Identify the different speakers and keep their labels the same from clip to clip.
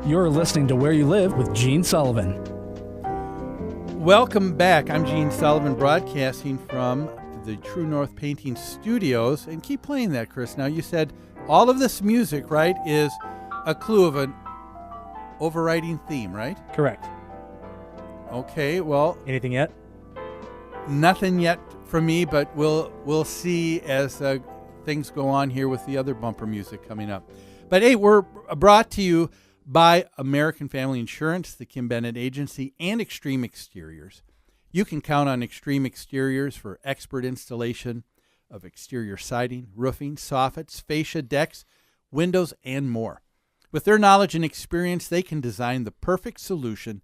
Speaker 1: You're listening to Where You Live with Gene Sullivan.
Speaker 2: Welcome back. I'm Gene Sullivan, broadcasting from the True North Painting Studios. And keep playing that, Chris. Now, you said all of this music, right, is a clue of an overriding theme, right?
Speaker 3: Correct.
Speaker 2: Okay, well...
Speaker 3: Anything yet?
Speaker 2: Nothing yet from me, but we'll see as things go on here with the other bumper music coming up. But, hey, we're brought to you by American Family Insurance, the Kim Bennett Agency, and Extreme Exteriors. You can count on Extreme Exteriors for expert installation of exterior siding, roofing, soffits, fascia, decks, windows, and more. With their knowledge and experience, they can design the perfect solution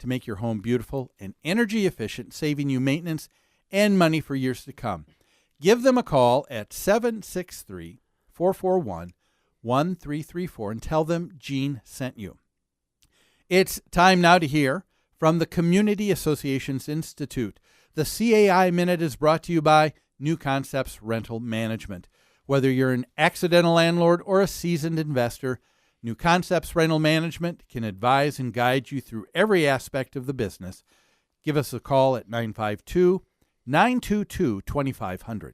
Speaker 2: to make your home beautiful and energy efficient, saving you maintenance and money for years to come. Give them a call at 763-441-1334 and tell them Gene sent you. It's time now to hear from the Community Associations Institute. The CAI Minute is brought to you by New Concepts Rental Management. Whether you're an accidental landlord or a seasoned investor, New Concepts Rental Management can advise and guide you through every aspect of the business. Give us a call at 952-922-2500.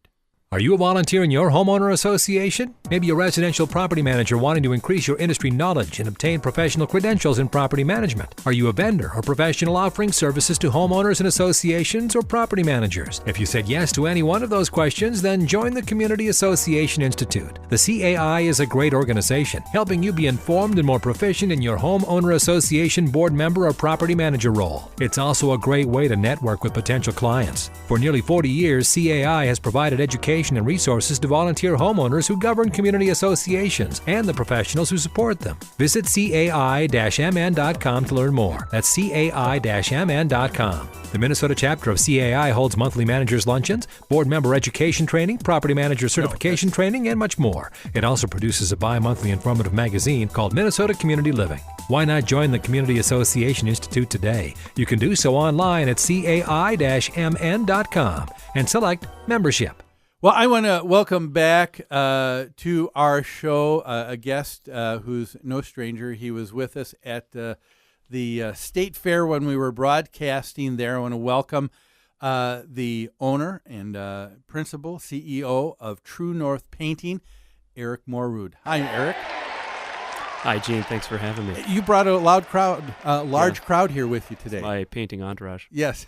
Speaker 4: Are you a volunteer in your homeowner association? Maybe a residential property manager wanting to increase your industry knowledge and obtain professional credentials in property management. Are you a vendor or professional offering services to homeowners and associations or property managers? If you said yes to any one of those questions, then join the Community Association Institute. The CAI is a great organization, helping you be informed and more proficient in your homeowner association board member or property manager role. It's also a great way to network with potential clients. For nearly 40 years, CAI has provided education and resources to volunteer homeowners who govern community associations and the professionals who support them. Visit cai-mn.com to learn more. That's cai-mn.com. The Minnesota chapter of CAI holds monthly managers' luncheons, board member education training, property manager certification training, and much more. It also produces a bi-monthly informative magazine called Minnesota Community Living. Why not join the Community Association Institute today? You can do so online at cai-mn.com and select membership.
Speaker 2: Well, I want to welcome back to our show a guest who's no stranger. He was with us at the State Fair when we were broadcasting there. I want to welcome the owner and principal, CEO of True North Painting, Eric Morrud. Hi, Eric.
Speaker 5: Hi, Gene. Thanks for having me.
Speaker 2: You brought a large crowd here with you today.
Speaker 5: My painting entourage.
Speaker 2: Yes.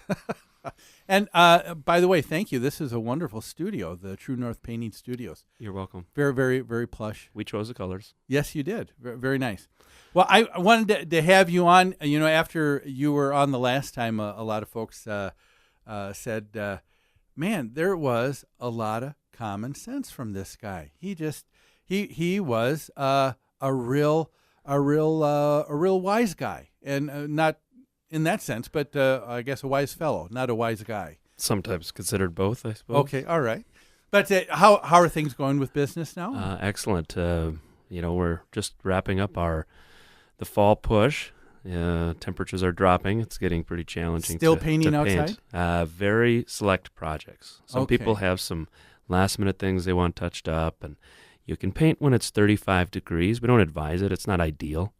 Speaker 2: And by the way, thank you. This is a wonderful studio, the True North Painting Studios.
Speaker 5: You're welcome.
Speaker 2: Very, very, very plush.
Speaker 5: We chose the colors.
Speaker 2: Yes, you did. Very nice. Well, I wanted to have you on. After you were on the last time, a lot of folks said, "Man, there was a lot of common sense from this guy. He was a real wise guy, and not." In that sense, but I guess a wise fellow, not a wise guy.
Speaker 5: Sometimes considered both, I suppose.
Speaker 2: Okay, all right. But how are things going with business now?
Speaker 5: Excellent. We're just wrapping up the fall push. Temperatures are dropping. It's getting pretty challenging.
Speaker 2: Still
Speaker 5: to
Speaker 2: painting
Speaker 5: paint.
Speaker 2: outside?
Speaker 5: Very select projects. Some people have some last-minute things they want touched up, and you can paint when it's 35 degrees. We don't advise it. It's not ideal.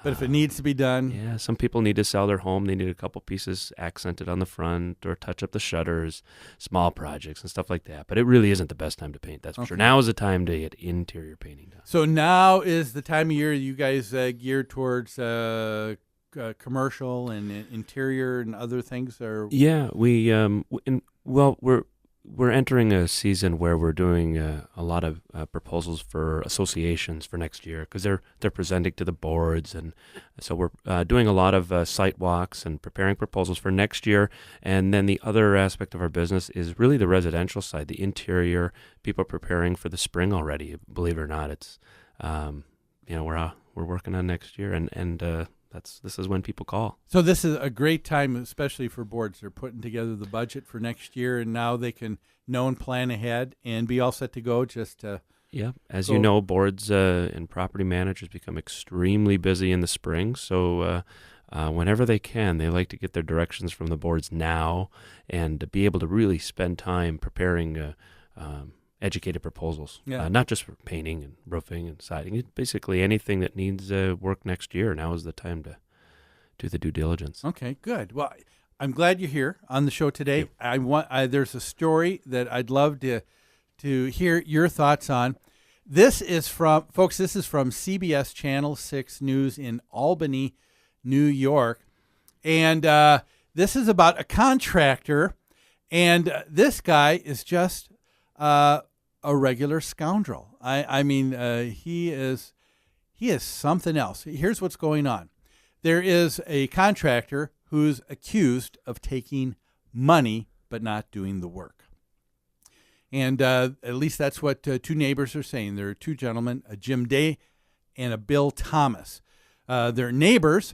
Speaker 2: But if it needs to be done.
Speaker 5: Yeah, some people need to sell their home. They need a couple pieces accented on the front or touch up the shutters, small projects and stuff like that. But it really isn't the best time to paint, that's for sure. Now is the time to get interior painting done.
Speaker 2: So now is the time of year you guys geared towards commercial and interior and other things? Or
Speaker 5: yeah, we're entering a season where we're doing a lot of proposals for associations for next year because they're presenting to the boards, and so we're doing a lot of site walks and preparing proposals for next year. And then the other aspect of our business is really the residential side, the interior. People are preparing for the spring already. Believe it or not, it's we're working on next year, and this is when people call. So this is a great time, especially for boards. They're putting together the budget for next year, and now they can know and plan ahead and be all set to go. As you know, boards and property managers become extremely busy in the spring. So whenever they can, they like to get their directions from the boards now and to be able to really spend time preparing educated proposals.
Speaker 2: Yeah.
Speaker 5: Not just for painting and roofing and siding. Basically anything that needs work next year. Now is the time to do the due diligence.
Speaker 2: Okay, good. Well, I'm glad you're here on the show today. There's a story that I'd love to hear your thoughts on. This is from CBS Channel 6 News in Albany, New York. And this is about a contractor. And this guy is just a regular scoundrel. I mean, he is something else. Here's what's going on. There is a contractor who's accused of taking money but not doing the work. And at least that's what two neighbors are saying. There are two gentlemen, a Jim Day and a Bill Thomas. They're neighbors,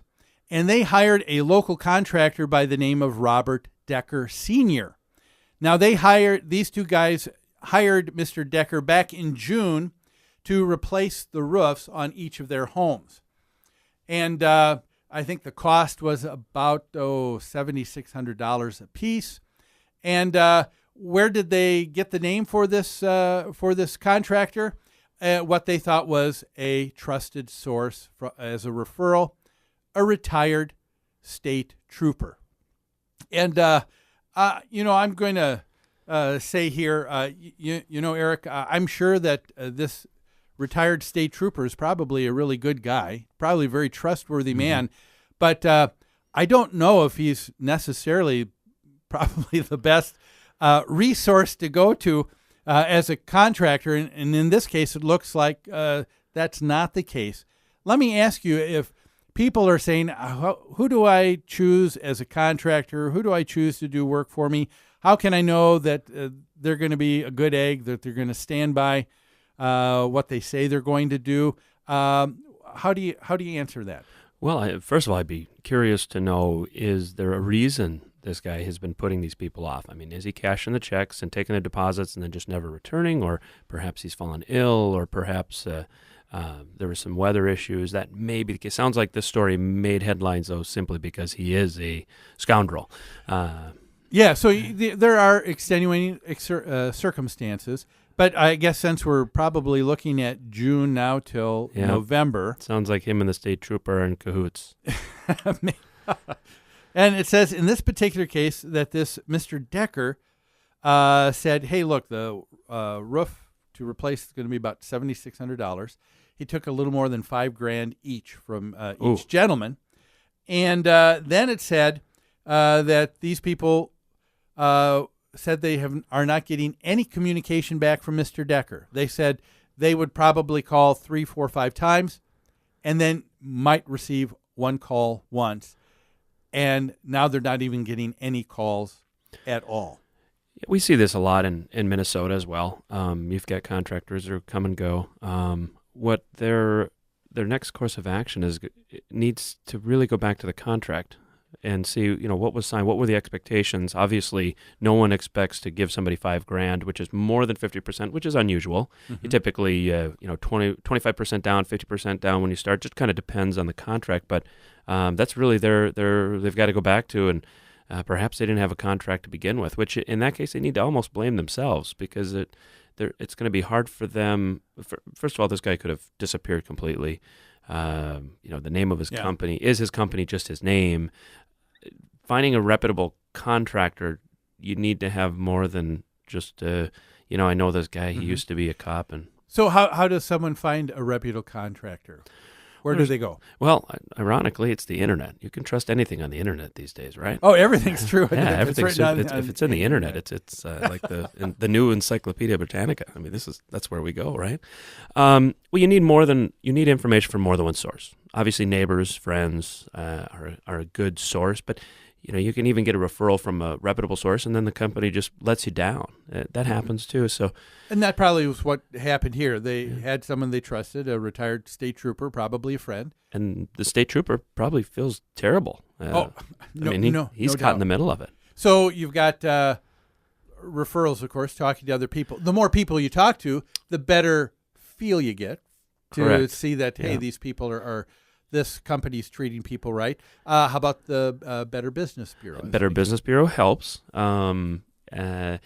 Speaker 2: and they hired a local contractor by the name of Robert Decker Sr. Now, these two guys hired Mr. Decker back in June to replace the roofs on each of their homes. And I think the cost was about $7,600 a piece. And where did they get the name for this contractor? What they thought was a trusted source as a referral, a retired state trooper. And I'm going to say here, Eric, I'm sure that this retired state trooper is probably a really good guy, probably a very trustworthy man, but I don't know if he's necessarily probably the best resource to go to as a contractor. And in this case, it looks like that's not the case. Let me ask you, if people are saying, who do I choose as a contractor? Who do I choose to do work for me? How can I know that they're going to be a good egg, that they're going to stand by what they say they're going to do? How do you answer that?
Speaker 5: Well, first of all, I'd be curious to know, is there a reason this guy has been putting these people off? I mean, is he cashing the checks and taking the deposits and then just never returning? Or perhaps he's fallen ill, or perhaps there were some weather issues. That may be the case. Sounds like this story made headlines, though, simply because he is a scoundrel.
Speaker 2: Yeah, so there are extenuating circumstances, but I guess since we're probably looking at June now till November.
Speaker 5: Sounds like him and the state trooper are in cahoots.
Speaker 2: And it says in this particular case that this Mr. Decker said, hey, look, the roof to replace is going to be about $7,600. He took a little more than $5,000 each from each gentleman. And then it said that these people said they are not getting any communication back from Mr. Decker. They said they would probably call 3, 4, 5 times and then might receive one call once. And now they're not even getting any calls at all.
Speaker 5: We see this a lot in Minnesota as well. You've got contractors who come and go. What their next course of action is, it needs to really go back to the contract and see, what was signed, what were the expectations. Obviously, no one expects to give somebody $5,000, which is more than 50%, which is unusual.
Speaker 2: Mm-hmm.
Speaker 5: You typically, 25% down, 50% down when you start. Just kind of depends on the contract, but that's really they've got to go back to, and perhaps they didn't have a contract to begin with, which in that case they need to almost blame themselves, because it's going to be hard for them. First of all, this guy could have disappeared completely. The name of his company, is his company just his name? Finding a reputable contractor, you need to have more than just, I know this guy, he used to be a cop. And
Speaker 2: so how does someone find a reputable contractor? Where do they go?
Speaker 5: Well, ironically, it's the internet. You can trust anything on the internet these days, right?
Speaker 2: Oh, everyth's true.
Speaker 5: Yeah, everything's if it's in the internet, it's like the new Encyclopedia Britannica. I mean, that's where we go, right? Well, you need information from more than one source. Obviously, neighbors, friends are a good source, but you can even get a referral from a reputable source, and then the company just lets you down. That happens too. So, and
Speaker 2: that probably was what happened here. They had someone they trusted, a retired state trooper, probably a friend,
Speaker 5: and the state trooper probably feels terrible. He's caught in the middle of it.
Speaker 2: So you've got referrals, of course, talking to other people. The more people you talk to, the better feel you get to see that, hey, these people are this company's treating people right. How about the Better Business Bureau?
Speaker 5: Better Business Bureau helps. And The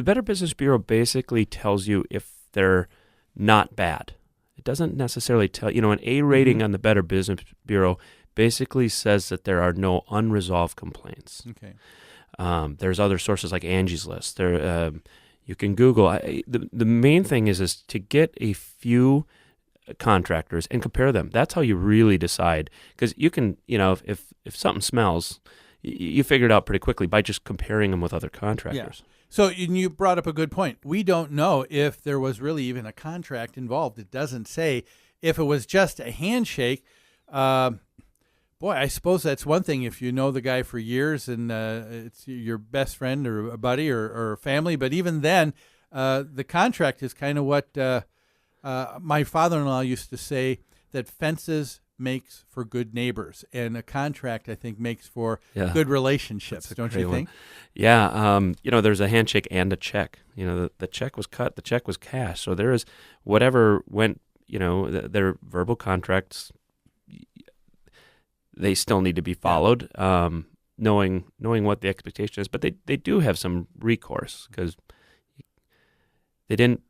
Speaker 5: Better Business Bureau basically tells you if they're not bad. It doesn't necessarily tell, an A rating on the Better Business Bureau basically says that there are no unresolved complaints.
Speaker 2: Okay.
Speaker 5: There's other sources like Angie's List. You can Google. The main thing is to get a few contractors and compare them. That's how you really decide. Because you can, if something smells, you figure it out pretty quickly by just comparing them with other contractors.
Speaker 2: Yeah. So you brought up a good point. We don't know if there was really even a contract involved. It doesn't say. If it was just a handshake, boy, I suppose that's one thing if you know the guy for years and it's your best friend or a buddy or family. But even then, the contract is kind of what my father-in-law used to say, that fences makes for good neighbors, and a contract, I think, makes for good relationships. Don't you think?
Speaker 5: Yeah. There's a handshake and a check. The check was cut. The check was cash. So there is whatever went. Their verbal contracts. They still need to be followed, knowing what the expectation is. But they do have some recourse because they didn't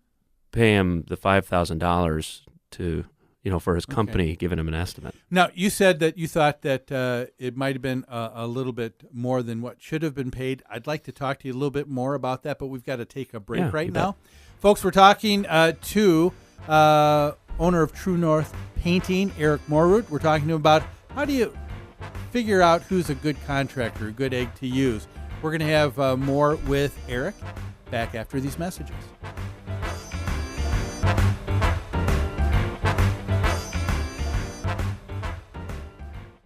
Speaker 5: pay him the $5,000 to for his company, giving him an estimate.
Speaker 2: Now, you said that you thought that it might have been a little bit more than what should have been paid. I'd like to talk to you a little bit more about that, but we've got to take a break right now. Folks, we're talking to owner of True North Painting, Eric Morroot. We're talking to him about how do you figure out who's a good contractor, a good egg to use. We're going to have more with Eric back after these messages.